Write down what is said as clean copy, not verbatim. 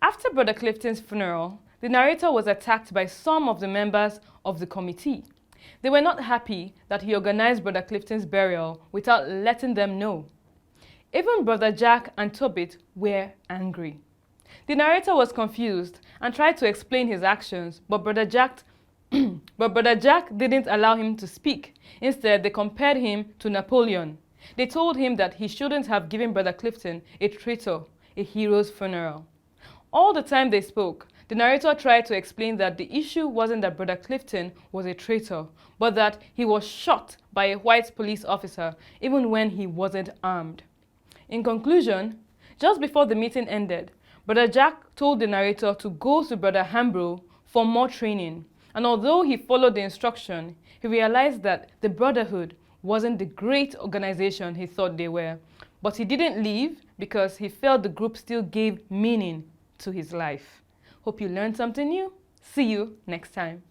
After Brother Clifton's funeral, the narrator was attacked by some of the members of the committee. They were not happy that he organized Brother Clifton's burial without letting them know. Even Brother Jack and Tobitt were angry. The narrator was confused and tried to explain his actions, but Brother Jack didn't allow him to speak. Instead, they compared him to Napoleon. They told him that he shouldn't have given Brother Clifton a traitor, a hero's funeral. All the time they spoke, the narrator tried to explain that the issue wasn't that Brother Clifton was a traitor, but that he was shot by a white police officer even when he wasn't armed. In conclusion, just before the meeting ended, Brother Jack told the narrator to go to Brother Hambro for more training, and although he followed the instruction, he realized that the Brotherhood wasn't the great organization he thought they were, but he didn't leave because he felt the group still gave meaning to his life. Hope you learned something new. See you next time.